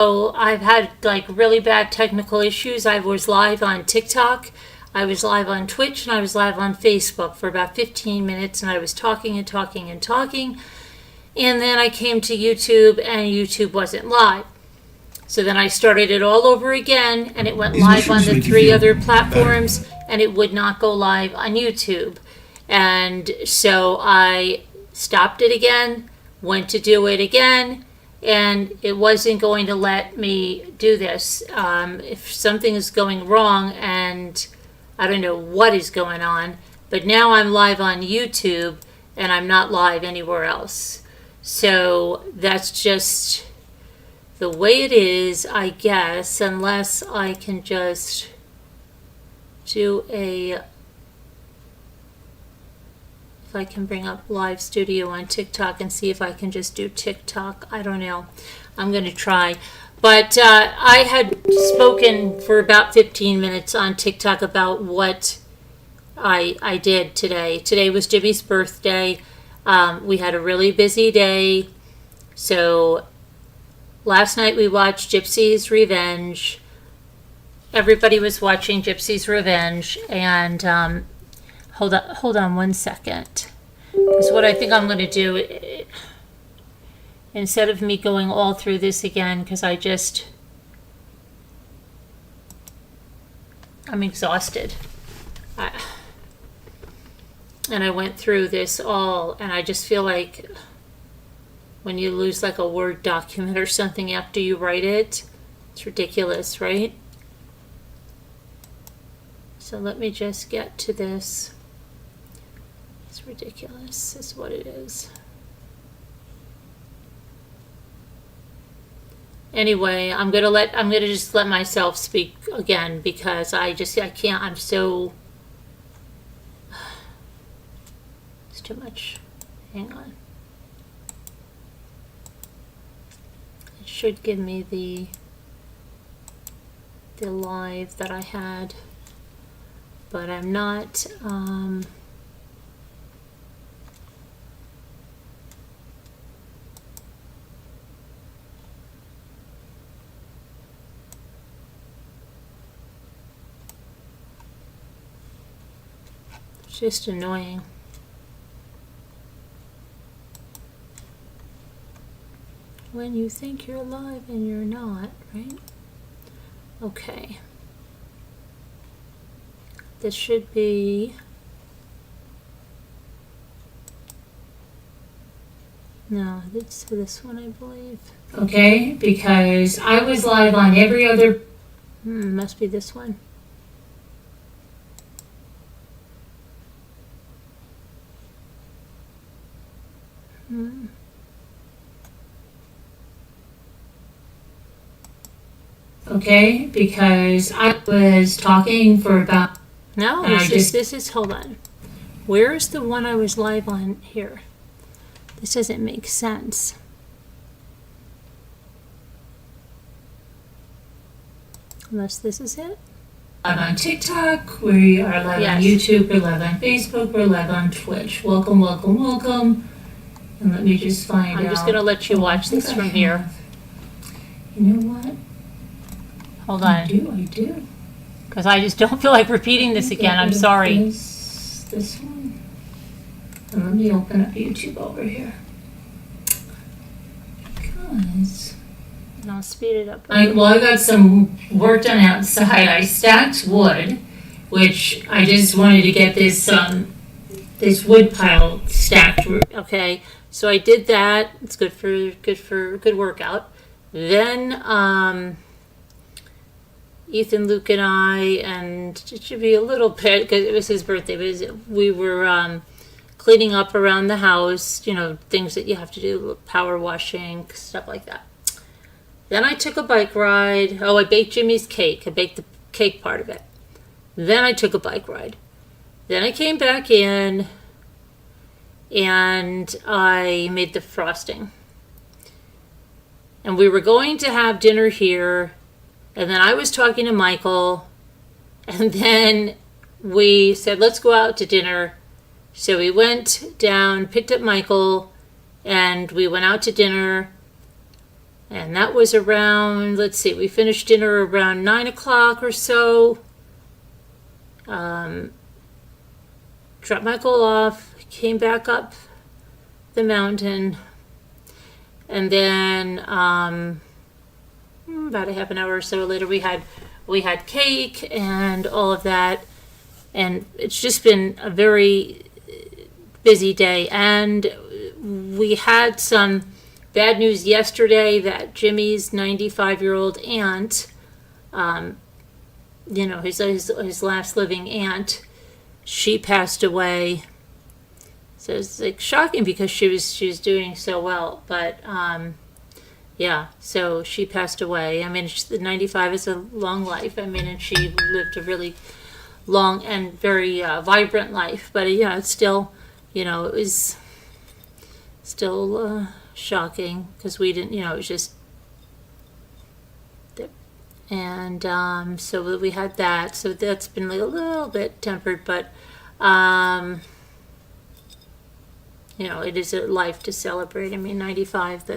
So I've had like really bad technical issues. I was live on TikTok, I was live on Twitch, and I was live on Facebook for about 15 minutes, and I was talking and talking and talking. And then I came to YouTube, and YouTube wasn't live. So then I started it all over again, and it went live on the 3 other platforms, and it would not go live on YouTube. And so I stopped it again, went to do it again, and it wasn't going to let me do this. If something is going wrong, and I don't know what is going on, but now I'm live on YouTube, and I'm not live anywhere else. So that's just the way it is, I guess, unless I can just do if I can bring up live studio on TikTok and see if I can just do TikTok. I don't know. I'm going to try. But I had spoken for about 15 minutes on TikTok about what I did today. Today was Jimmy's birthday. We had a really busy day. So last night we watched Gypsy's Revenge. Everybody was watching Gypsy's Revenge. And hold on 1 second. Because what I think I'm going to do, instead of me going all through this again, because I'm exhausted. And I went through this all, and I just feel like when you lose like a Word document or something after you write it, it's ridiculous, right? So let me just get to this. It's ridiculous, is what it is. Anyway, I'm gonna just let myself speak again because I can't. I'm so. It's too much. Hang on. It should give me the live that I had, but I'm not. Just annoying. When you think you're alive and you're not, right? Okay. This should be... No, it's this one, I believe. Okay, because I was live on every other... must be this one. Okay, because I was talking for about... No, this is, hold on. Where is the one I was live on here? This doesn't make sense. Unless this is it? Live on TikTok, we are live on YouTube, we're live on Facebook, we're live on Twitch. Welcome, welcome, welcome. And let me just find out. I'm just going to let you watch this from here. You know what? Hold on. I do. Because I just don't feel like repeating this again. I'm sorry. This one. And let me open up YouTube over here. Because... And I'll speed it up. I got some work done outside. I stacked wood, which I just wanted to get this wood pile stacked. Okay, so I did that. It's good workout. Then Ethan, Luke, and I, and it should be a little bit because it was his birthday. We were cleaning up around the house. You know, things that you have to do, power washing, stuff like that. Then I took a bike ride. Oh, I baked Jimmy's cake. I baked the cake part of it. Then I took a bike ride. Then I came back in and I made the frosting. And we were going to have dinner here. And then I was talking to Michael. And then we said, let's go out to dinner. So we went down, picked up Michael, and we went out to dinner. And that was around, let's see, we finished dinner around 9 o'clock or so. Dropped Michael off, came back up the mountain, and then about a half an hour or so later we had cake and all of that, and it's just been a very busy day. And we had some bad news yesterday that Jimmy's 95-year-old aunt, his last living aunt, she passed away. So it's like shocking because she was doing so well, but so she passed away. I mean, 95 is a long life. I mean, and she lived a really long and very vibrant life. But it's still, it was still shocking because we didn't, it was just. And so we had that. So that's been like a little bit tempered, but it is a life to celebrate. I mean, 95.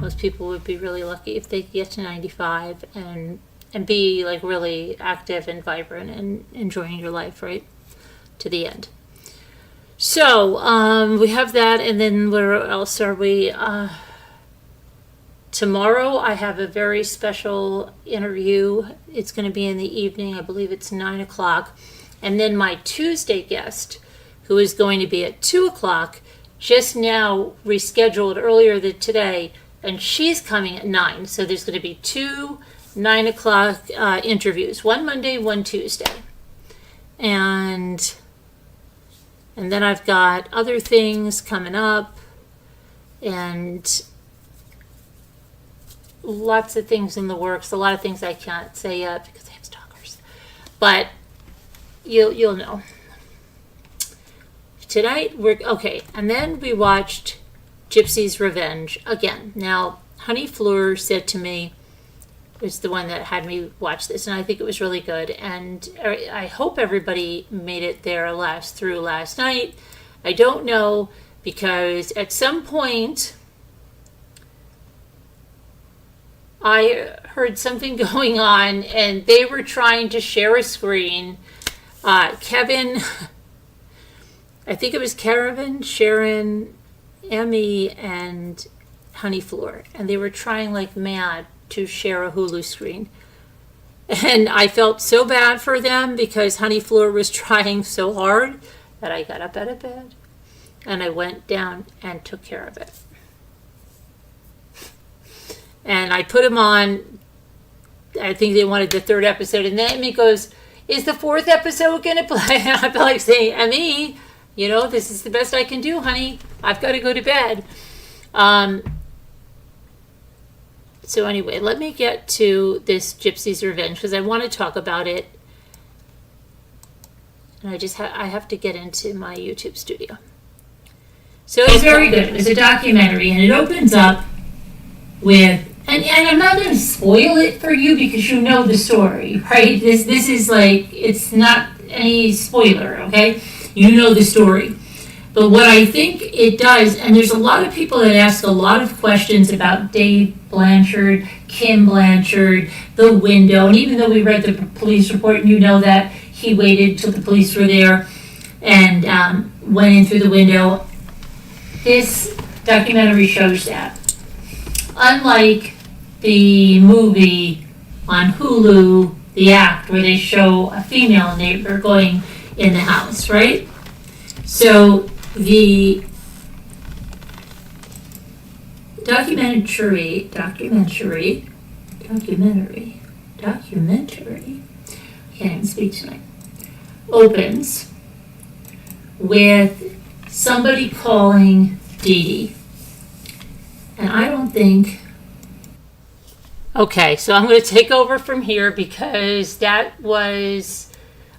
Most people would be really lucky if they could get to 95 and be like really active and vibrant and enjoying your life right to the end. So we have that, and then where else are we? Tomorrow I have a very special interview. It's going to be in the evening. I believe it's 9 o'clock. And then my Tuesday guest, who is going to be at 2 o'clock, just now rescheduled earlier today, and she's coming at 9. So there's going to be 2 9 o'clock interviews, one Monday, one Tuesday. And then I've got other things coming up, and lots of things in the works. A lot of things I can't say yet because I have stalkers. But you'll know. Tonight and then we watched Gypsy's Revenge again. Now, Honey Fleur said to me, was the one that had me watch this, and I think it was really good. And I hope everybody made it there through last night. I don't know, because at some point I heard something going on, and they were trying to share a screen. Kevin, I think it was Kevin, Sharon, Emmy, and Honey Fleur, and they were trying like mad to share a Hulu screen. And I felt so bad for them because Honey Fleur was trying so hard that I got up out of bed and I went down and took care of it. And I put them on. I think they wanted the 3rd episode, and then Emmy goes, "Is the 4th episode gonna play?" And I felt like saying, "Emmy, this is the best I can do, honey. I've got to go to bed." So anyway, let me get to this Gypsy's Revenge because I want to talk about it. And I have to get into my YouTube studio. So it's very good. It's a documentary, and it opens up with, and I'm not going to spoil it for you because you know the story, right? This is like, it's not any spoiler, okay? You know the story. But what I think it does, and there's a lot of people that ask a lot of questions about Dave Blanchard, Kim Blanchard, the window, and even though we read the police report and you know that he waited till the police were there and went in through the window, this documentary shows that. Unlike the movie on Hulu, The Act, where they show a female neighbor going in the house, right? So the documentary, can't even speak tonight, opens with somebody calling Dee Dee. And I don't think... Okay, so I'm going to take over from here because that was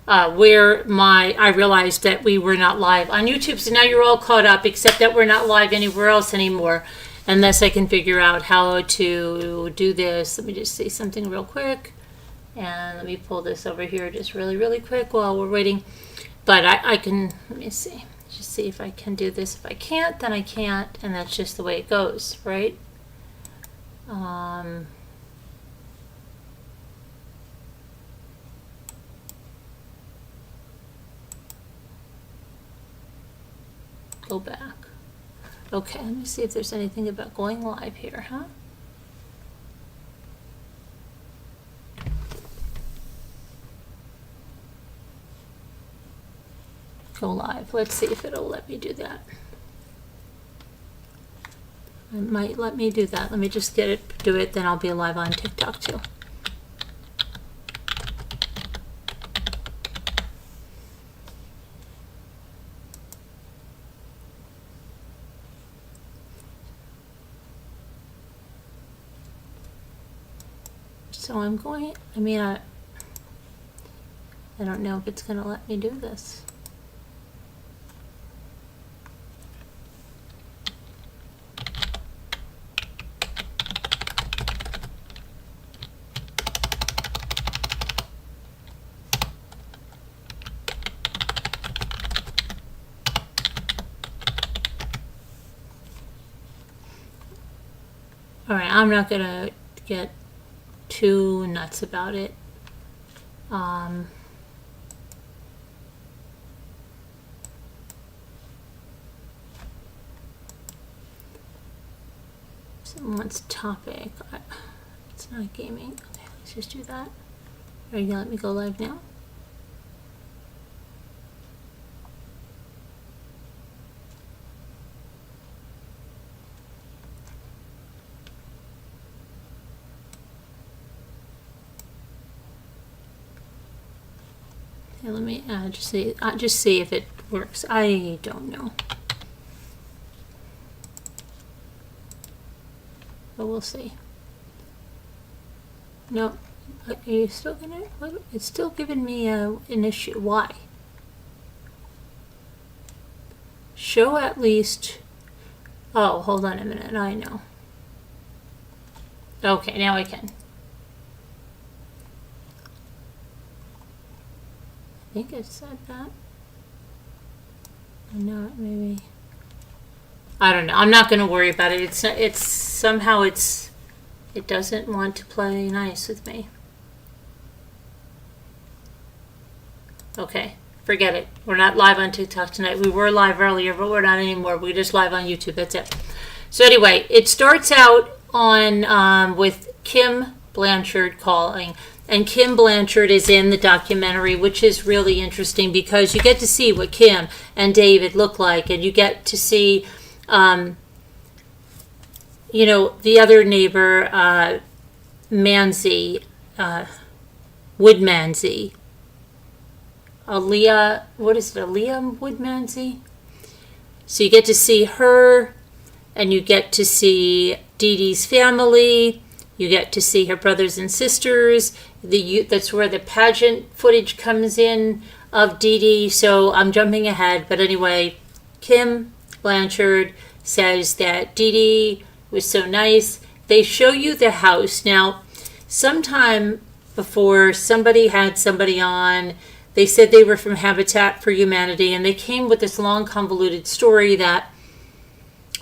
where I realized that we were not live on YouTube. So now you're all caught up, except that we're not live anywhere else anymore, unless I can figure out how to do this. Let me just say something real quick. And let me pull this over here just really, really quick while we're waiting. But I can, let me see. Just see if I can do this. If I can't, then I can't. And that's just the way it goes, right? Go back. Okay, let me see if there's anything about going live here, huh? Go live. Let's see if it'll let me do that. It might let me do that. Let me just do it, then I'll be live on TikTok too. So I'm going, I don't know if it's going to let me do this. All right, I'm not going to get too nuts about it. Someone's topic. It's not gaming. Okay, let's just do that. Are you gonna let me go live now? Okay, let me just see if it works. I don't know. But we'll see. No, are you still gonna? It's still giving me an issue. Why? Show at least. Oh, hold on a minute. I know. Okay, now I can. I think it said that. Or not, maybe. I don't know. I'm not going to worry about it. It doesn't want to play nice with me. Okay, forget it. We're not live on TikTok tonight. We were live earlier, but we're not anymore. We're just live on YouTube. That's it. So anyway, it starts out on with Kim Blanchard calling. And Kim Blanchard is in the documentary, which is really interesting because you get to see what Kim and David look like, and you get to see, the other neighbor, Manzi, Woodmansey. Aaliyah Woodmansey? So you get to see her, and you get to see Dee Dee's family. You get to see her brothers and sisters. That's where the pageant footage comes in of Dee Dee. So I'm jumping ahead. But anyway, Kim Blanchard says that Dee Dee was so nice. They show you the house. Now, sometime before somebody had somebody on, they said they were from Habitat for Humanity. And they came with this long convoluted story that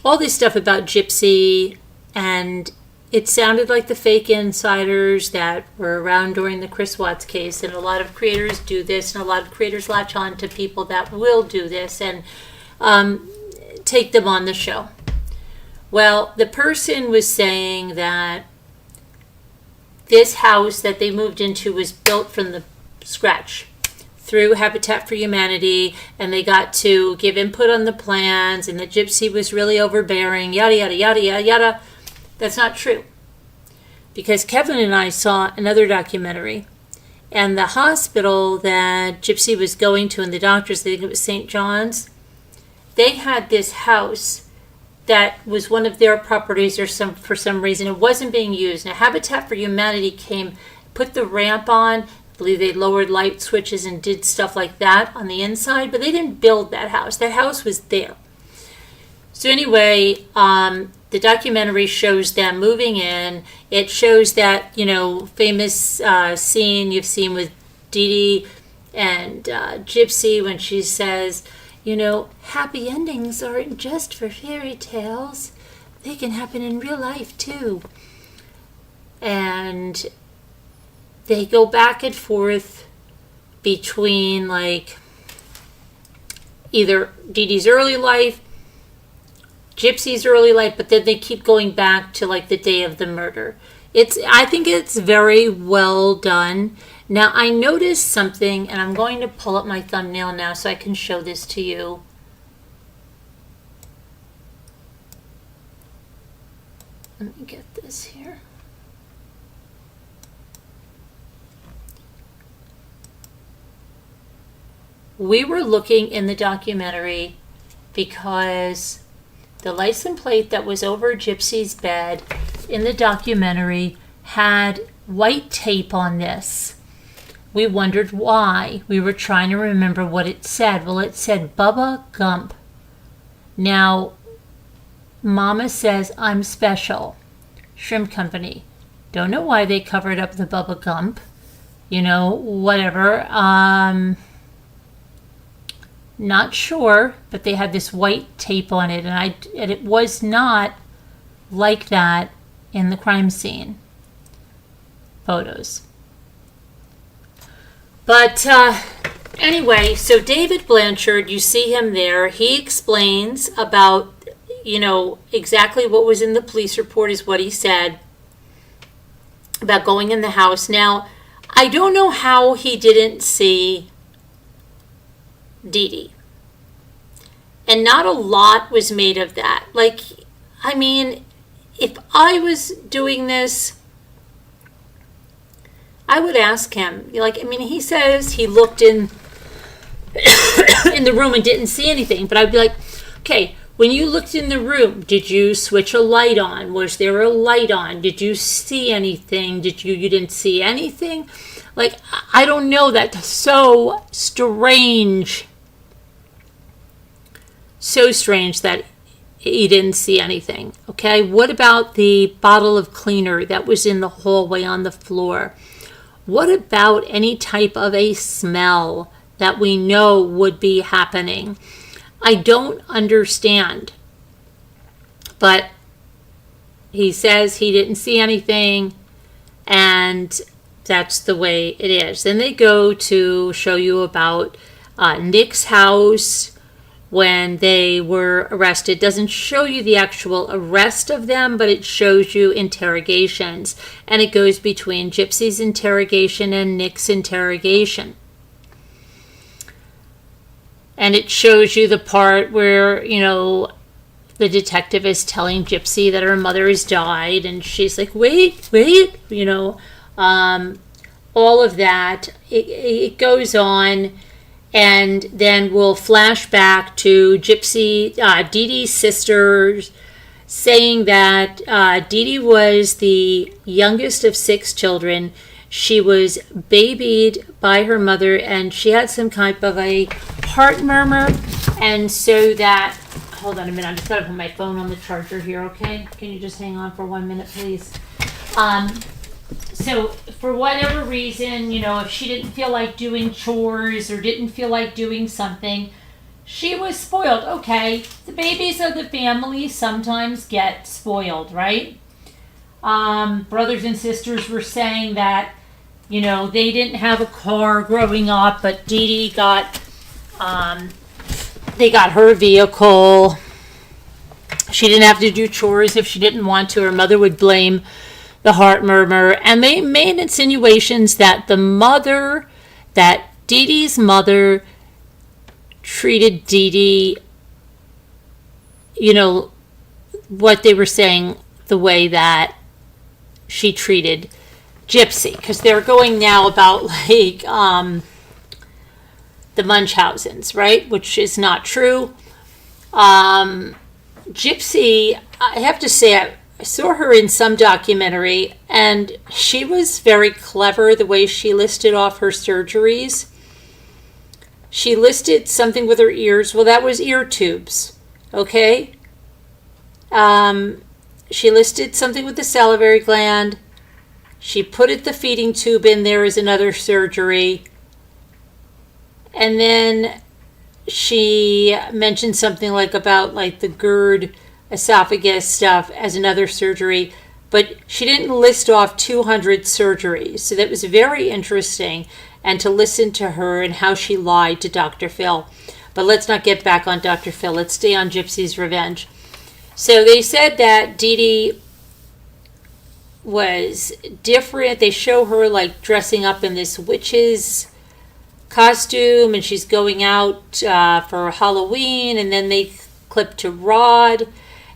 all this stuff about Gypsy, and it sounded like the fake insiders that were around during the Chris Watts case, and a lot of creators do this, and a lot of creators latch on to people that will do this and take them on the show. Well, the person was saying that this house that they moved into was built from the scratch through Habitat for Humanity, and they got to give input on the plans, and the Gypsy was really overbearing, yada, yada, yada, yada, yada. That's not true. Because Kevin and I saw another documentary, and the hospital that Gypsy was going to, and the doctors, I think it was St. John's, they had this house that was one of their properties, or for some reason it wasn't being used. Now Habitat for Humanity came, put the ramp on. I believe they lowered light switches and did stuff like that on the inside, but they didn't build that house. That house was there. So anyway, the documentary shows them moving in. It shows that, famous scene you've seen with Dee Dee and Gypsy when she says, happy endings aren't just for fairy tales. They can happen in real life too. and they go back and forth between like either Dee Dee's early life, Gypsy's early life, but then they keep going back to like the day of the murder. I think it's very well done. Now I noticed something, and I'm going to pull up my thumbnail now so I can show this to you. Let me get this here. We were looking in the documentary because the license plate that was over Gypsy's bed in the documentary had white tape on this. We wondered why. We were trying to remember what it said. Well, it said Bubba Gump. Now, Mama says, I'm special. Shrimp Company. Don't know why they covered up the Bubba Gump. You know, whatever. Not sure, but they had this white tape on it, and it was not like that in the crime scene photos. But anyway, so David Blanchard, you see him there. He explains about, you know, exactly what was in the police report is what he said about going in the house. Now, I don't know how he didn't see Dee Dee. And not a lot was made of that. Like, I mean, if I was doing this, I would ask him. Like, I mean, he says he looked in in the room and didn't see anything. But I'd be like, okay, when you looked in the room, did you switch a light on? Was there a light on? Did you see anything? You didn't see anything? Like, I don't know. That's so strange. So strange that he didn't see anything. Okay, what about the bottle of cleaner that was in the hallway on the floor? What about any type of a smell that we know would be happening? I don't understand. But he says he didn't see anything, and that's the way it is. Then they go to show you about Nick's house when they were arrested. It doesn't show you the actual arrest of them, but it shows you interrogations. And it goes between Gypsy's interrogation and Nick's interrogation. And it shows you the part where, you know, the detective is telling Gypsy that her mother has died, and she's like, wait, you know, all of that. It goes on. And then we'll flash back to Gypsy, Dee Dee's sisters, saying that Dee Dee was the youngest of 6 children. She was babied by her mother, and she had some kind of a heart murmur. And so that, hold on a minute, I'm just going to put my phone on the charger here, okay? Can you just hang on for 1 minute, please? So for whatever reason, you know, if she didn't feel like doing chores or didn't feel like doing something, she was spoiled. Okay, the babies of the family sometimes get spoiled, right? Brothers and sisters were saying that, you know, they didn't have a car growing up, but Dee Dee got, they got her vehicle. She didn't have to do chores if she didn't want to. Her mother would blame the heart murmur, and they made insinuations that Dee Dee's mother treated Dee Dee, you know, what they were saying, the way that she treated Gypsy, because they're going now about like the Munchausens, right, which is not true. Gypsy, I have to say, I saw her in some documentary, and she was very clever the way she listed off her surgeries. She listed something with her ears. Well, that was ear tubes, okay? She listed something with the salivary gland. She put the feeding tube in there as another surgery. And then she mentioned something like about like the GERD esophagus stuff as another surgery. but she didn't list off 200 surgeries. So that was very interesting, and to listen to her and how she lied to Dr. Phil. But let's not get back on Dr. Phil. Let's stay on Gypsy's revenge. So they said that Dee Dee was different. They show her like dressing up in this witch's costume, and she's going out for Halloween, and then they clip to Rod,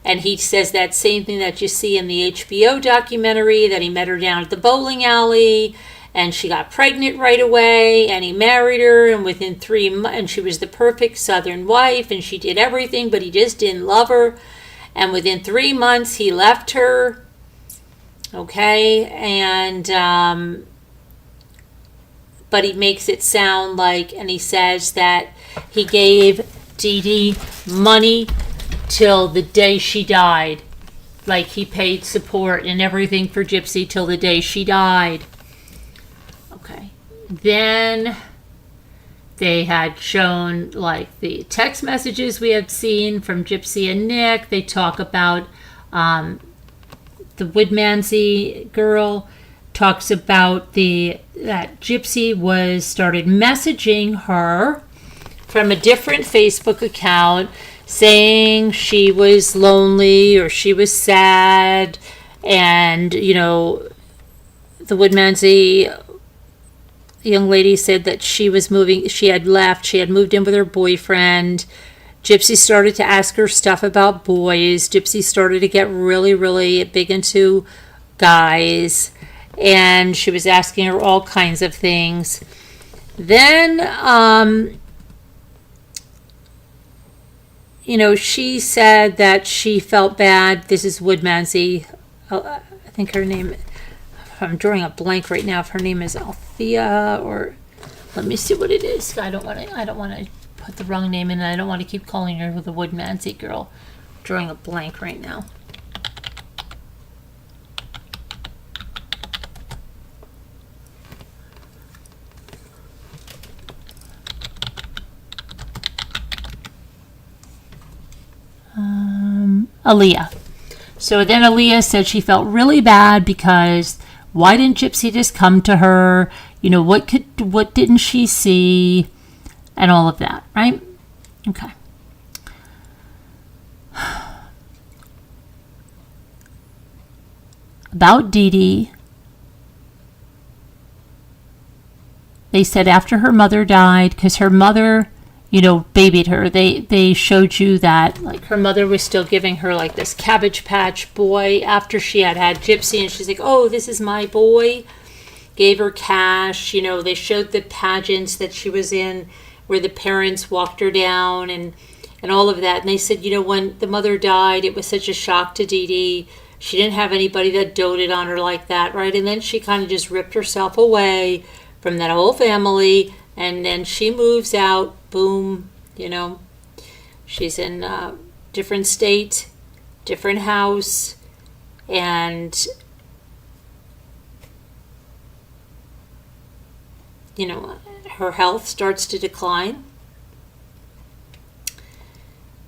and he says that same thing that you see in the HBO documentary, that he met her down at the bowling alley, and she got pregnant right away, and he married her, and within 3 months, and she was the perfect Southern wife, and she did everything, but he just didn't love her, and within 3 months he left her. Okay, and but he makes it sound like, and he says that he gave Dee Dee money till the day she died. Like he paid support and everything for Gypsy till the day she died. Okay. Then they had shown like the text messages we had seen from Gypsy and Nick. They talk about the Woodmansey girl talks about that Gypsy started messaging her from a different Facebook account saying she was lonely or she was sad, and the Woodmansey young lady said that she was moving, she had left, she had moved in with her boyfriend. Gypsy started to ask her stuff about boys. Gypsy started to get really, really big into guys, and she was asking her all kinds of things. Then, she said that she felt bad. This is Woodmansey. I think her name, I'm drawing a blank right now if her name is Althea, or let me see what it is. I don't want to put the wrong name in, and I don't want to keep calling her the Woodmansey girl. I'm drawing a blank right now. Aaliyah. So then Aaliyah said she felt really bad because why didn't Gypsy just come to her? What didn't she see? And all of that, right? Okay. About Dee Dee, they said after her mother died, because her mother, babied her, they showed you that like her mother was still giving her like this Cabbage Patch boy after she had Gypsy, and she's like, oh, this is my boy. Gave her cash. They showed the pageants that she was in where the parents walked her down and all of that. And they said, when the mother died, it was such a shock to Dee Dee. She didn't have anybody that doted on her like that, right? And then she kind of just ripped herself away from that whole family. And then she moves out, boom, she's in a different state, different house, and, her health starts to decline.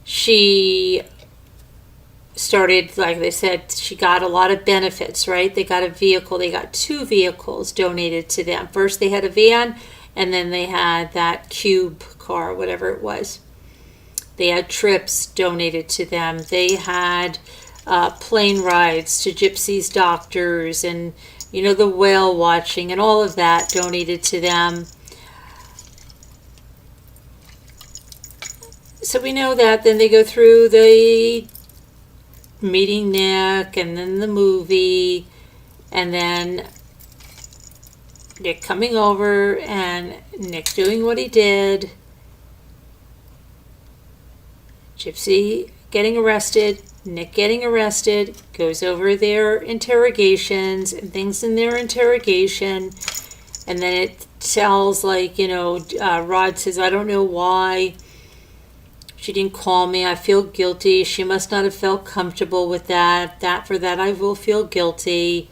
She started, like they said, she got a lot of benefits, right? They got a vehicle. They got 2 vehicles donated to them. First they had a van, and then they had that cube car, whatever it was. They had trips donated to them. They had plane rides to Gypsy's doctors, and the whale watching and all of that donated to them. So we know that. Then they go through the meeting Nick, and then the movie, and then Nick coming over and Nick doing what he did. Gypsy getting arrested, Nick getting arrested, goes over their interrogations and things in their interrogation. And then it tells, Rod says, I don't know why she didn't call me. I feel guilty. She must not have felt comfortable with that. For that I will feel guilty.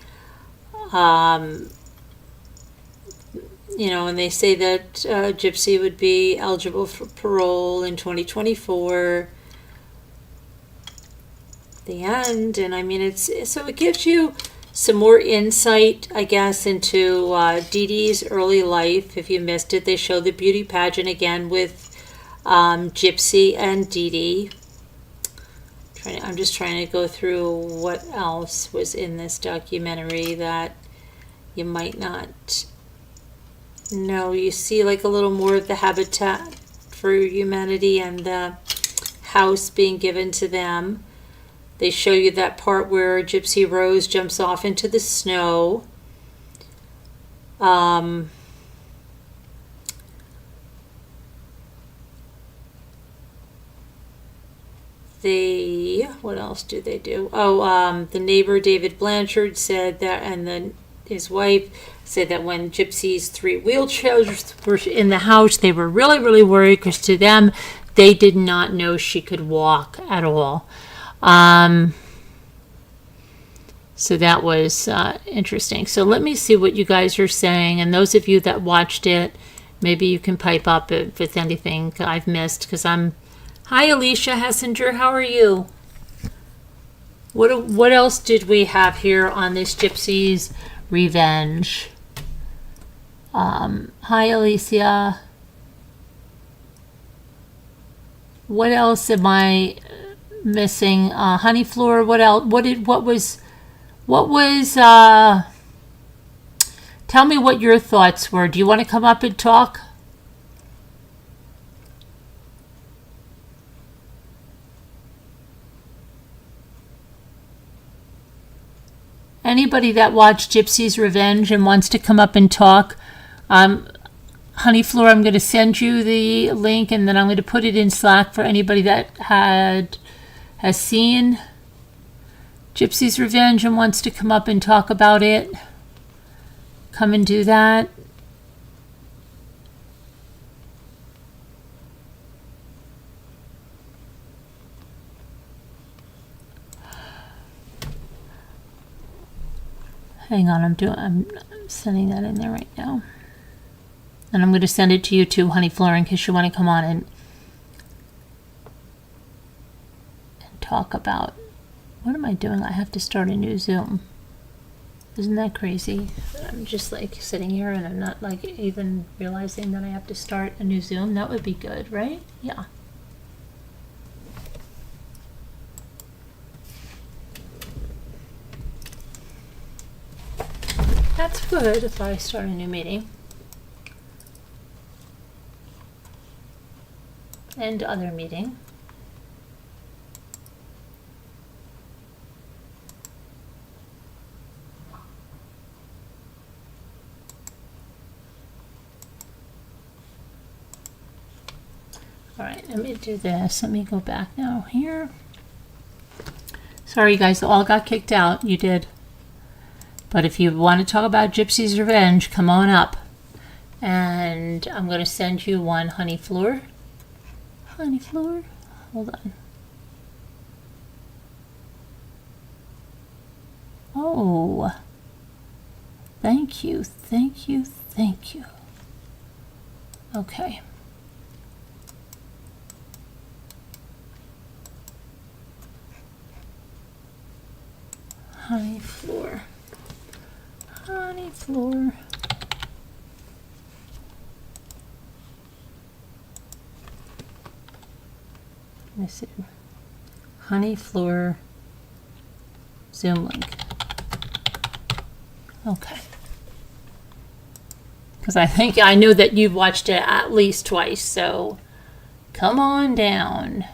And they say that Gypsy would be eligible for parole in 2024. the end. And I mean, so it gives you some more insight, I guess, into Dee Dee's early life. If you missed it, they show the beauty pageant again with Gypsy and Dee Dee. I'm just trying to go through what else was in this documentary that you might not know. You see like a little more of the Habitat for Humanity and the house being given to them. They show you that part where Gypsy Rose jumps off into the snow. What else do they do? The neighbor, David Blanchard, said that, and then his wife said that when Gypsy's 3 wheelchairs were in the house, they were really, really worried because to them, they did not know she could walk at all. So that was interesting. So let me see what you guys are saying. And those of you that watched it, maybe you can pipe up if it's anything I've missed because I'm... Hi, Alicia Hessinger. How are you? What else did we have here on this Gypsy's Revenge? Hi, Alicia. What else am I missing? Honey Floor. What else? What was? Tell me what your thoughts were. Do you want to come up and talk? Anybody that watched Gypsy's Revenge and wants to come up and talk, Honey Floor, I'm going to send you the link and then I'm going to put it in Slack for anybody that has seen Gypsy's Revenge and wants to come up and talk about it. Come and do that. Hang on, I'm sending that in there right now. And I'm going to send it to you too, Honey Floor, in case you want to come on and talk about... What am I doing? I have to start a new Zoom. Isn't that crazy? I'm just like sitting here and I'm not like even realizing that I have to start a new Zoom. That would be good, right? Yeah. That's good if I start a new meeting. And other meeting. All right, let me do this. Let me go back now here. Sorry, you guys, all got kicked out. You did. But if you want to talk about Gypsy's Revenge, come on up. And I'm going to send you one, Honey Floor. Honey Floor? Hold on. Oh. Thank you, thank you, thank you. Okay. Honey Floor. Honey Floor. Let me see. Honey Floor Zoom link. Okay. Because I know that you've watched it at least twice, so come on down.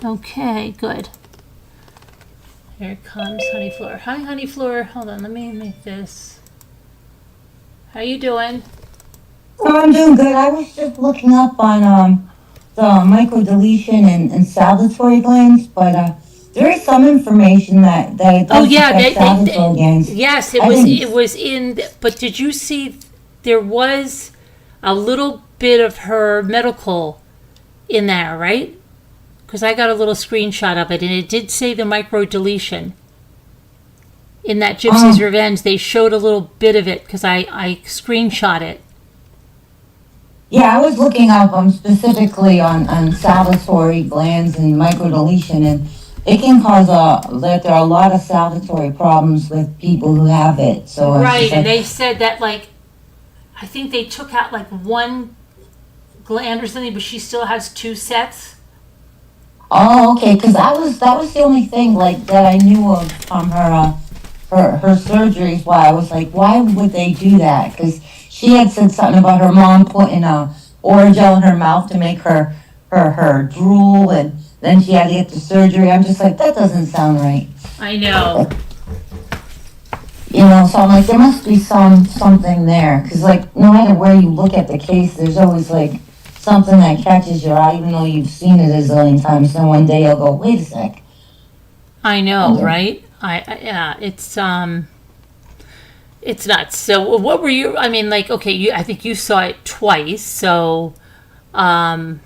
Okay, good. Here comes Honey Floor. Hi, Honey Floor. Hold on, let me make this. How you doing? Oh, I'm doing good. I was just looking up on the microdeletion and salivatory glands, but there is some information that it Oh does yeah, affect salivatory glands. yes, I think, it was in. But did you see? There was a little bit of her medical in there, right? Because I got a little screenshot of it, and it did say the micro deletion. In that Gypsy's um, Revenge, they showed a little bit of it because I screenshot it. yeah, I was looking up specifically on salivatory glands and microdeletion, and it can cause that there are a lot of salivatory problems with people who have it. So it's Right, just and like, they said that like I think they took out like one gland or something, but she still has two sets. oh, okay, because that was the only thing like that I knew of from her surgeries. Why I was like, why would they do that? Because she had said something about her mom putting a Orajel in her mouth to make her drool, and then she had to get the surgery. I'm just like, that doesn't sound right. I know. You know, so I'm like, there must be something there, because like no matter where you look at the case, there's always like something that catches your eye, even though you've seen it a zillion times. Then one day you'll go, wait a sec. I know, And right? Yeah, it's nuts. So what were you? I mean, like, okay, I think you saw it twice. So, um,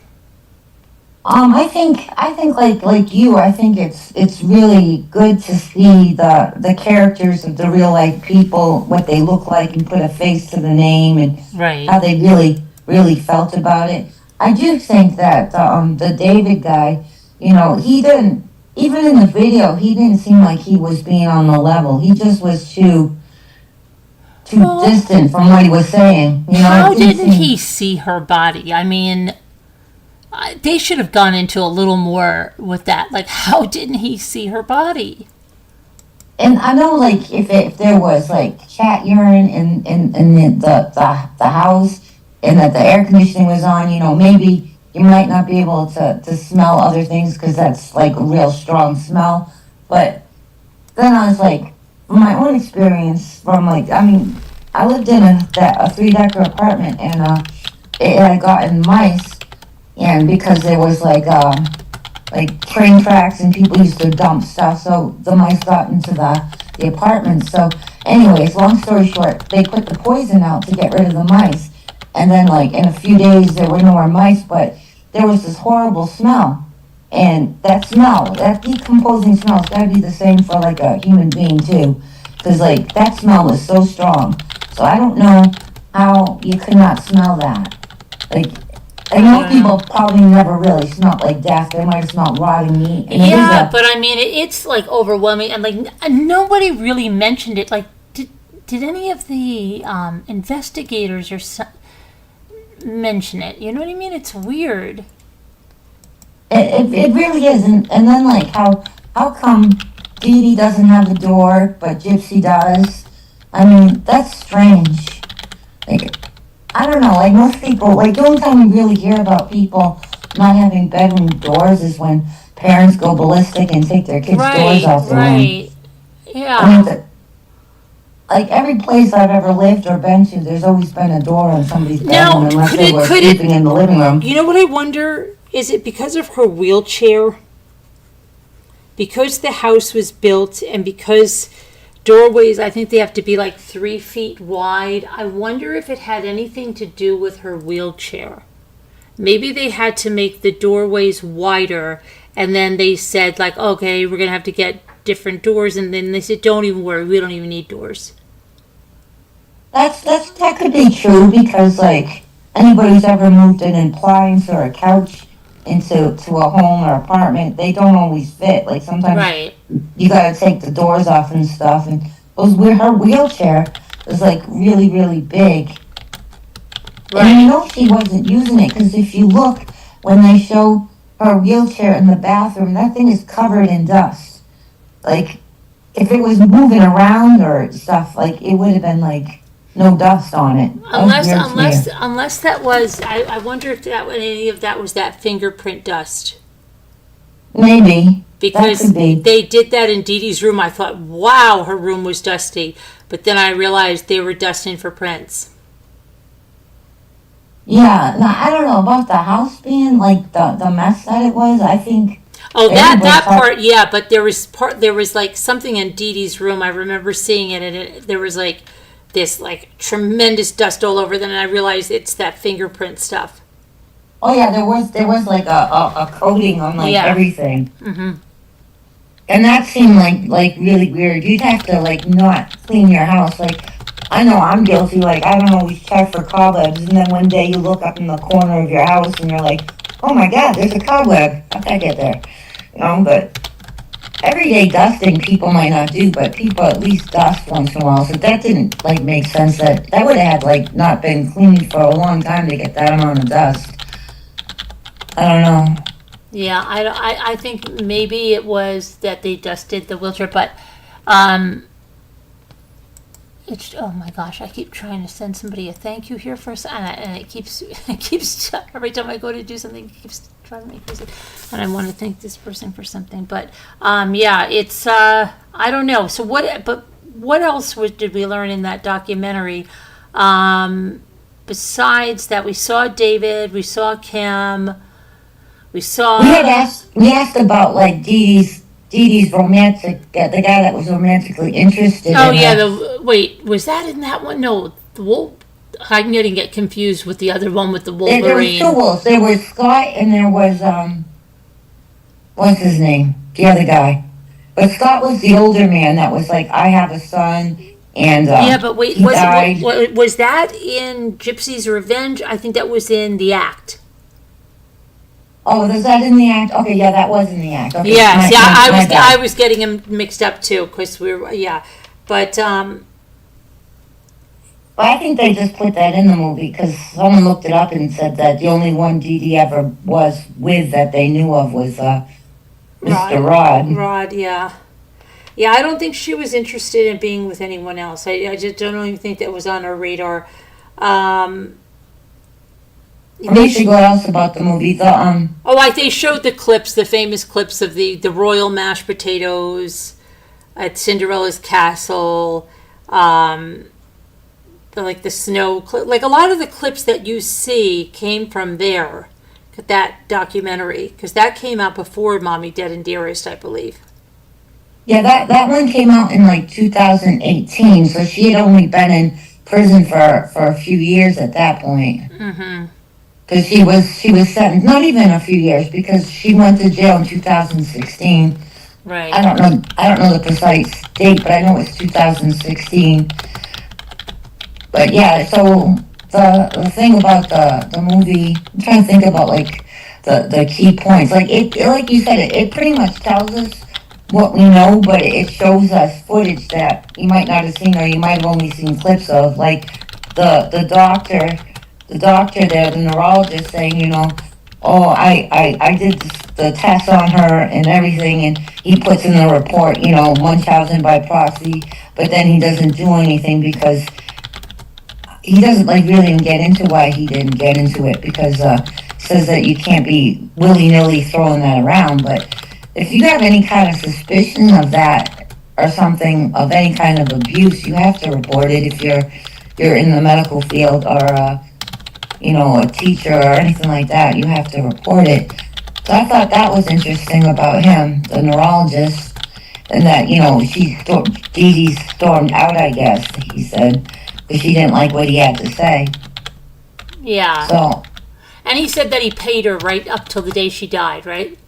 I think like you, I think it's really good to see the characters of the real life people, what they look like, and put a face to the name, and right. how they really felt about it. I do think that the David guy, you know, he didn't even in the video, he didn't seem like he was being on the level. He just was too Well, distant from what he was saying. You know, how it didn't didn't seem. he see her body? I mean, they should have gone into a little more with that. Like, how didn't he see her body? And I know, like, if there was like cat urine in the house, and that the air conditioning was on, you know, maybe you might not be able to smell other things because that's like a real strong smell. But then I was like, from my own experience, from like, I mean, I lived in a 3-decker apartment, and it had gotten mice, and because there was like train tracks and people used to dump stuff, so the mice got into the apartment. So anyways, long story short, they put the poison out to get rid of the mice, and then like in a few days there were no more mice, but there was this horrible smell, and that smell, that decomposing smell, has got to be the same for like a human being too, because like that smell was so strong. So I don't know how you could not smell that. Like, I I know don't people know. probably never really smelled like death. They might have smelled rotting meat, and it is Yeah, a. but I mean, it's like overwhelming, and like nobody really mentioned it. Like, did any of the investigators mention it? You know what I mean? It's weird. It really is, and then like how come Dee Dee doesn't have a door but Gypsy does? I mean, that's strange. Like, I don't know. Like most people, like the only time we really hear about people not having bedroom doors is when parents go ballistic and take their kids' doors Right, off their room. right. I mean, Yeah. like every place I've ever lived or been to, there's always been a door in somebody's bedroom Now, unless they were could sleeping it? in the living room. You know what I wonder? Is it because of her wheelchair? Because the house was built and because doorways, I think they have to be like 3 feet wide. I wonder if it had anything to do with her wheelchair. Maybe they had to make the doorways wider, and then they said, like, okay, we're going to have to get different doors. And then they said, don't even worry, we don't even need doors. That could be true because like anybody who's ever moved an appliance or a couch into a home or apartment, they don't always fit. Like sometimes Right, you gotta take the doors off and stuff. And her wheelchair was like really big, and you right. know she wasn't using it because if you look when they show her wheelchair in the bathroom, that thing is covered in dust. Like if it was moving around or stuff, like it would have been like no dust on it. That was Unless, weird to me. unless, unless that was, I wonder if that any of that was that fingerprint dust. Maybe that Because could be. they did that in Dee Dee's room. I thought, wow, her room was dusty. But then I realized they were dusting for prints. Yeah, no, I don't know about the house being like the mess that it was. I think Oh, everybody that thought, part, yeah. But there was like something in Dee Dee's room. I remember seeing it, and there was like this like tremendous dust all over. Then I realized it's that fingerprint stuff. oh yeah, there was like a coating on like Yeah. everything, Mm-hmm. and that seemed like really weird. You'd have to like not clean your house. Like I know I'm guilty. Like I don't always check for cobwebs, and then one day you look up in the corner of your house and you're like, oh my god, there's a cobweb. How'd that get there? But everyday dusting people might not do, but people at least dust once in a while. So that didn't like make sense. That would have had like not been cleaned for a long time to get that amount of dust. I don't know. Yeah, I think maybe it was that they dusted the wheelchair, but um, it's, oh my gosh, I keep trying to send somebody a thank you here for and it keeps it keeps every time I go to do something, it keeps trying to make me, and I want to thank this person for something, but yeah, it's I don't know. So what else did we learn in that documentary? Besides that, we saw David, we saw Kim, we We had saw. asked we asked about like Dee Dee's romantic the guy that was romantically interested Oh in yeah, her. the wait, was that in that one? No, the wolf. I'm getting get confused with the other one with the There was two Wolverine. wolves. There was Scott and there was what's his name? The other guy. But Scott was the older man that was like, I have a son, and Yeah, but wait, he died. was that in Gypsy's Revenge? I think that was in the Act. Oh, was that in the act? Okay, yeah, that was in the act. Okay, Yes, yeah, my I bad. was getting them mixed up too because we were, yeah, but But I think they just put that in the movie because someone looked it up and said that the only one Dee Dee ever was with that they knew of was Mr. Rod, Rod. Rod, yeah. Yeah, I don't think she was interested in being with anyone else. I just don't even think that was on her radar. Um, Let me they see sh- what else about the movie. they showed the clips, the famous clips of the royal mashed potatoes at Cinderella's castle. Um, like the like a lot of the clips that you see came from there, that documentary, because that came out before Mommy Dead and Dearest, I believe. Yeah, that one came out in like 2018, so she had only been in prison for a few years at that point. Mm-hmm. Because she was sentenced not even a few years because she went to jail in 2016. Right. I don't know the precise date, but I know it's 2016. But yeah, so the thing about the movie, I'm trying to think about like the key points. Like like you said, it pretty much tells us what we know, but it shows us footage that you might not have seen or you might have only seen clips of. Like the doctor there, the neurologist saying, oh, I did the test on her and everything, and he puts in the report, Munchausen by proxy, but then he doesn't do anything because he doesn't like really even get into why he didn't get into it because says that you can't be willy-nilly throwing that around. But if you have any kind of suspicion of that or something of any kind of abuse, you have to report it if you're in the medical field or a teacher or anything like that. You have to report it. So I thought that was interesting about him, the neurologist, and that Dee Dee stormed out. I guess he said because she didn't like what he had to say. Yeah. So And he said that he paid her right up till the day she died, right?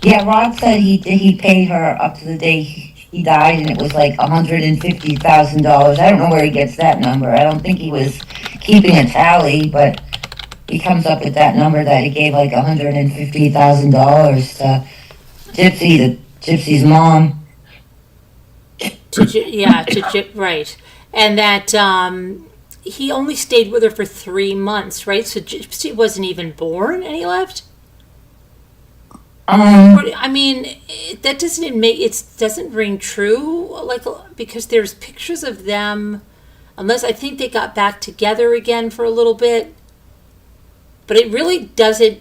yeah, Rod said he paid her up to the day he died, and it was like $150,000. I don't know where he gets that number. I don't think he was keeping a tally, but he comes up with that number that he gave like $150,000 to Gypsy's mom. Right. And that he only stayed with her for 3 months, right? So she wasn't even born and he left? I mean, that doesn't ring true, like, because there's pictures of them, unless I think they got back together again for a little bit, but it really doesn't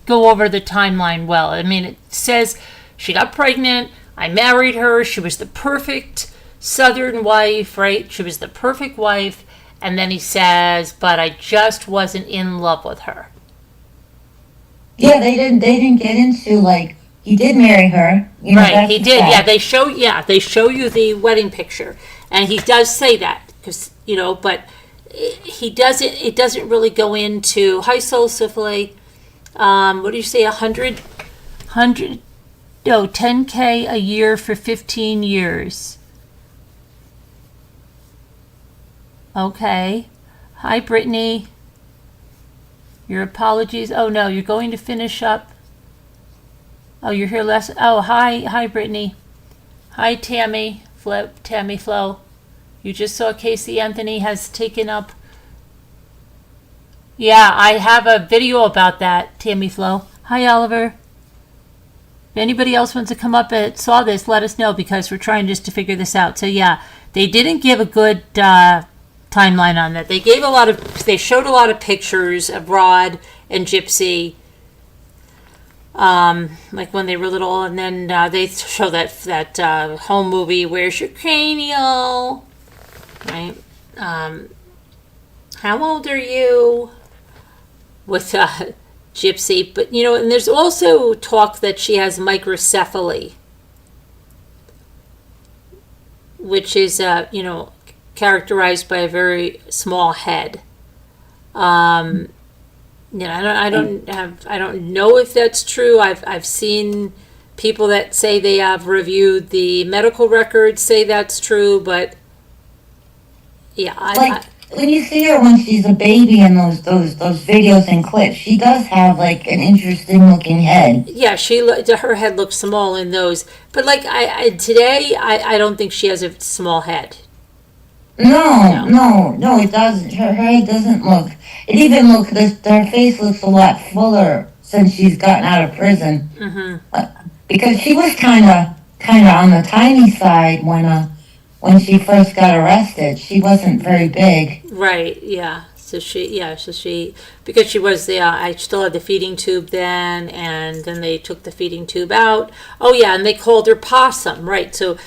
go over the timeline well. I mean, it says she got pregnant, I married her, she was the perfect Southern wife, right? She was the perfect wife, And then he says, but I just wasn't in love with her. Yeah, they didn't get into, like, he did marry her. You know, Right, that's he the did. fact. They show you the wedding picture, and he does say that because but he doesn't. It doesn't really go into high soul syphily. What do you say? 10K a year for 15 years. Okay. Hi, Brittany. Your apologies. Oh no, you're going to finish up. Oh, you're here less. Oh, hi, Brittany. Hi, Tammy Flo. You just saw Casey Anthony has taken up. Yeah, I have a video about that, Tammy Flo. Hi, Oliver. If anybody else wants to come up and saw this, let us know because we're trying just to figure this out. So yeah, they didn't give a good timeline on that. They showed a lot of pictures of Rod and Gypsy. Like when they were little, and then they show that home movie, Where's Your Cranial? Right? How old are you? With Gypsy, but and there's also talk that she has microcephaly, which is characterized by a very small head. I don't know if that's true. I've seen people that say they have reviewed the medical records say that's true, but yeah, when you see her when she's a baby in those videos and clips, she does have like an interesting looking head. Yeah, her head looks small in those, but like today, I don't think she has a small head. No, it doesn't. Her head doesn't look. It even her face looks a lot fuller since she's gotten out of prison. Because she was kind of on the tiny side when she first got arrested. She wasn't very big. Right. Yeah. So she because she was I still had the feeding tube then, and then they took the feeding tube out. Oh yeah, and they called her Possum. Right. So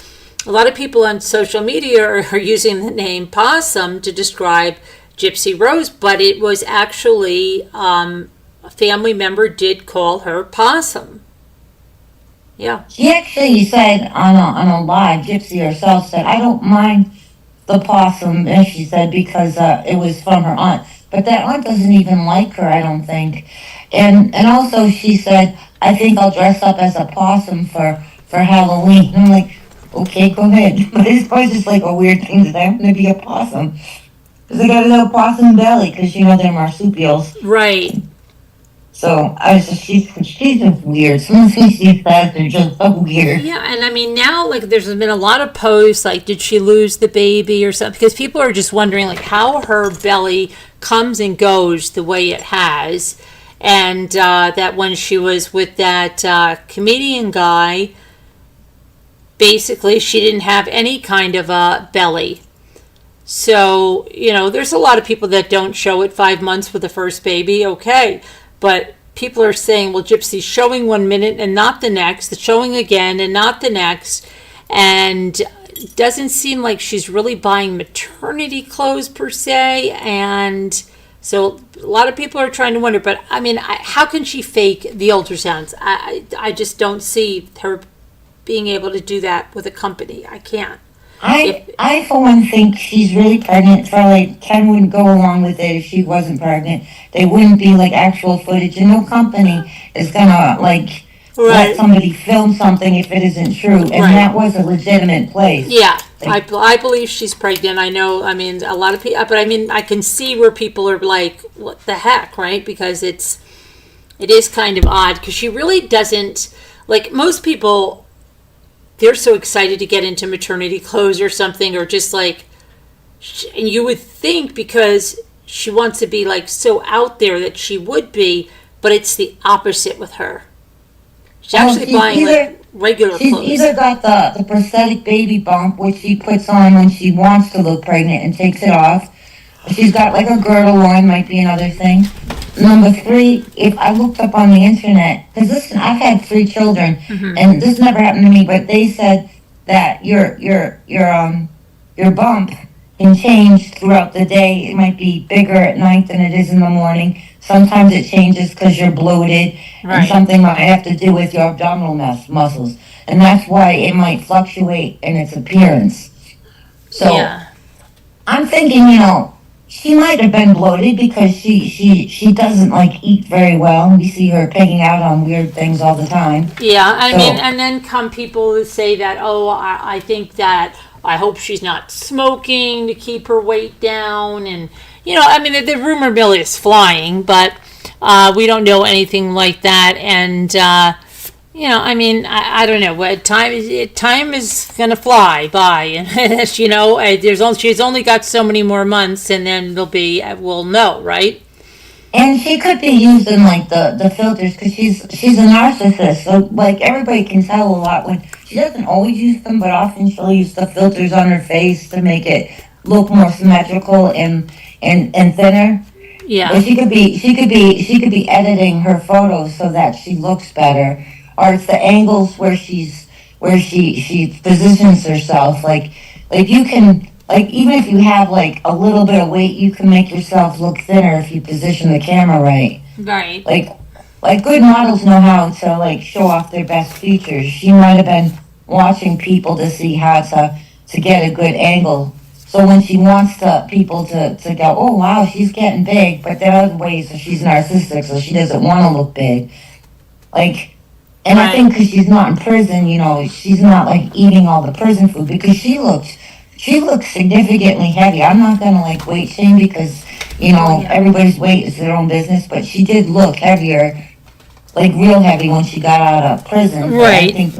a lot of people on social media are using the name Possum to describe Gypsy Rose, but it was actually a family member did call her Possum. Yeah. She actually said on a live, Gypsy herself said, I don't mind the possum, as she said, because it was from her aunt. But that aunt doesn't even like her, I don't think. And also she said, I think I'll dress up as a possum for Halloween. I'm like, okay, go ahead. But it's always just like a weird thing that I'm going to be a possum. Because they got a little possum belly, because they're marsupials. Right. So she's just weird. Some of the things she says are just so weird. Yeah, and I mean now like there's been a lot of posts like did she lose the baby or something, because people are just wondering like how her belly comes and goes the way it has, and that when she was with that comedian guy, basically she didn't have any kind of a belly. So there's a lot of people that don't show it 5 months for the first baby. Okay. But people are saying, well, Gypsy's showing 1 minute and not the next, showing again and not the next, and it doesn't seem like she's really buying maternity clothes per se, and so a lot of people are trying to wonder, but I mean, how can she fake the ultrasounds? I just don't see her being able to do that with a company. I can't. I for one think she's really pregnant. For like Ken wouldn't go along with it if she wasn't pregnant. They wouldn't be like actual footage, and no company is gonna like let somebody film something if it isn't true. And that was a legitimate place. Yeah, I believe she's pregnant. I know. I mean, a lot of people, but I mean, I can see where people are like, "What the heck?" Right? Because it is kind of odd because she really doesn't like most people. They're so excited to get into maternity clothes or something, or just like, and you would think because she wants to be like so out there that she would be, but it's the opposite with her. She's actually buying like regular clothes. She's either got the prosthetic baby bump, which she puts on when she wants to look pregnant and takes it off. She's got like a girdle line, might be another thing. Number 3, if I looked up on the internet, because listen, I've had 3 children, and this never happened to me, but they said that your bump can change throughout the day. It might be bigger at night than it is in the morning. Sometimes it changes because you're bloated, and Right. something might have to do with your abdominal muscles, and that's why it might fluctuate in its appearance. So Yeah. I'm thinking, she might have been bloated because she doesn't like eat very well. We see her picking out on weird things all the time. Yeah, I So mean, and then come people who say that, oh, I think that I hope she's not smoking to keep her weight down. And, I mean, the rumor mill is flying, but we don't know anything like that. And, I mean, I don't know. What time is going to fly by. And, she's only got so many more months, and then we'll know, right? and she could be using like the filters because she's a narcissist. So like everybody can tell a lot when she doesn't always use them, but often she'll use the filters on her face to make it look more symmetrical and thinner. But Yeah. she could be editing her photos so that she looks better, or it's the angles where she positions herself. Like you can like even if you have like a little bit of weight, you can make yourself look thinner if you position the camera right. Right. Like good models know how to like show off their best features. She might have been watching people to see how to get a good angle. So when she wants people to go, oh wow, she's getting big, but there are other ways that she's narcissistic, so she doesn't want to look big. Like, and I Right. think because she's not in prison, she's not like eating all the prison food because she looks significantly heavy. I'm not gonna like weight shame because Oh, yeah. everybody's weight is their own business, but she did look heavier, like real heavy when she got out of prison. But I Right. think,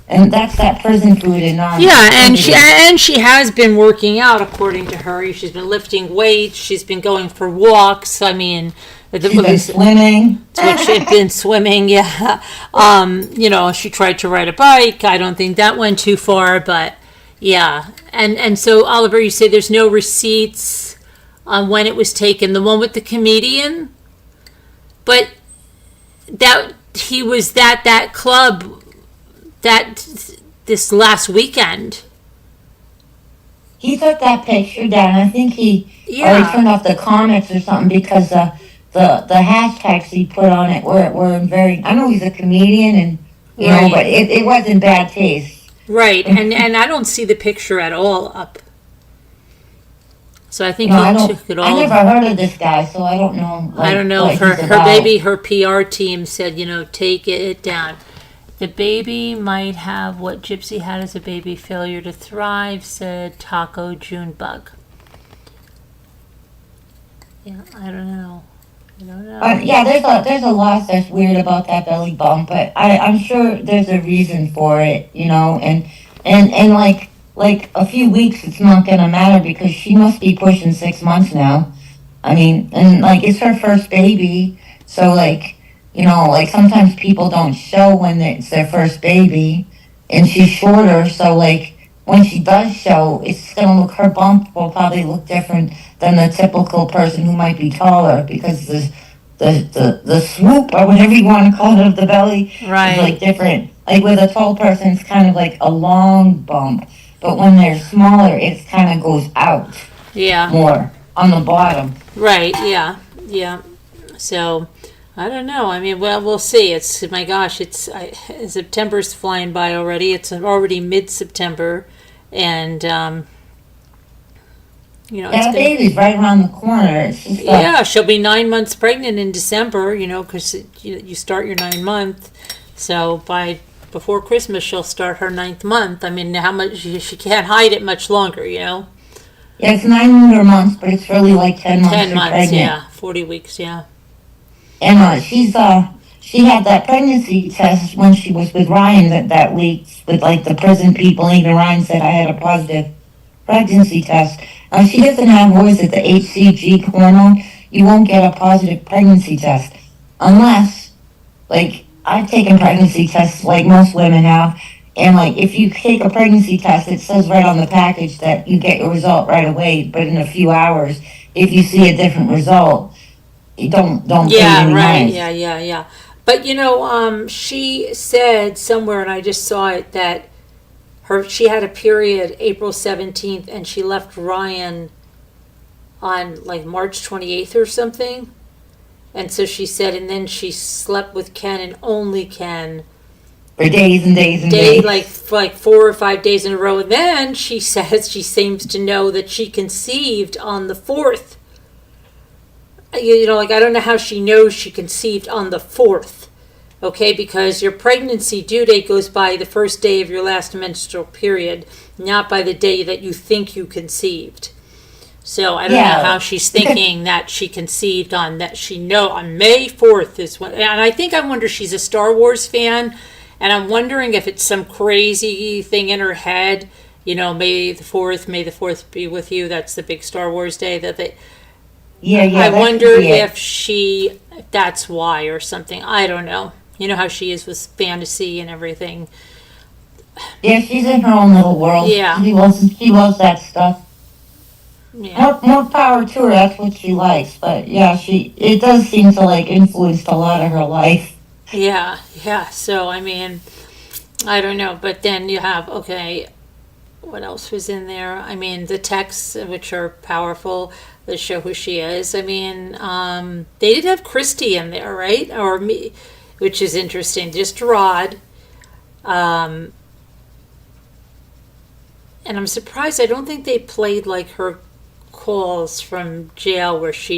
and that's that prison food and non. Yeah, and she has been working out according to her. She's been lifting weights. She's been going for walks. I mean, She's been swimming. what she'd been swimming. Yeah, she tried to ride a bike. I don't think that went too far, but yeah. And so Oliver, you say there's no receipts on when it was taken. The one with the comedian, but that he was at that club that this last weekend. He took that picture down. I think he Yeah. turned off the comments or something because the hashtags he put on it were very. I know he's a comedian and Right. but it wasn't bad taste. Right, and I don't see the picture at all up. So I think I he don't. took it I all. never heard of this guy, so I don't know. I don't know what if her he's about. baby, her PR team said, take it down. The baby might have what Gypsy had as a baby, failure to thrive, said Taco Junebug. Yeah, I don't know. I don't know. Yeah, there's a lot that's weird about that belly bump, but I'm sure there's a reason for it, and like a few weeks, it's not gonna matter because she must be pushing 6 months now. I mean, and like it's her first baby, so like sometimes people don't show when it's their first baby, and she's shorter, so like when she does show, it's gonna look her bump will probably look different than the typical person who might be taller because the swoop or whatever you want to call it of the belly is Right. like different. Like with a tall person, it's kind of like a long bump, but when they're smaller, it kind of goes out Yeah. more on the bottom. Right. Yeah. Yeah. So, I don't know. I mean, well, we'll see. It's my gosh. September's flying by already. It's already mid-September, and it's Yeah, the gonna. baby's right around the corner. It's just Yeah, she'll be 9 months pregnant in December. Because you start your 9 month. So before Christmas, she'll start her 9th month. I mean, how much she can't hide it much longer. yeah, it's 9 months, but it's really like 10 months. 10 months. Pregnant. Yeah. 40 weeks. Yeah. And she had that pregnancy test when she was with Ryan that leaked with like the prison people. And even Ryan said I had a positive pregnancy test. She doesn't have what is it, the HCG hormone. You won't get a positive pregnancy test unless like I've taken pregnancy tests like most women have. And like if you take a pregnancy test, it says right on the package that you get your result right away, but in a few hours, if you see a different result, you don't pay Yeah, any right. mind. Yeah. But she said somewhere, and I just saw it, that she had a period April 17th, and she left Ryan on like March 28th or something. And so she said, and then she slept with Ken and only Ken For days and days and days. like 4 or 5 days in a row. And then she says she seems to know that she conceived on the 4th. You know, like, I don't know how she knows she conceived on the 4th. Okay, because your pregnancy due date goes by the first day of your last menstrual period, not by the day that you think you conceived. So I don't know how she's thinking that she conceived on May 4th is when, and I wonder she's a Star Wars fan, and I'm wondering if it's some crazy thing in her head, you know, May the 4th be with you. That's the big Star Wars day that they. I wonder if that's why or something. I don't know. You know how she is with fantasy and everything. Yeah, she's in her own little world. Yeah. She loves that stuff. Yeah. More power to her, that's what she likes. But yeah, it does seem to like influence a lot of her life. Yeah. So, I mean, I don't know. But then you have, okay, what else was in there? I mean, the texts, which are powerful, that show who she is. I mean, they did have Christy in there, right? Or me, which is interesting. Just Rod. And I'm surprised. I don't think they played like her calls from jail where she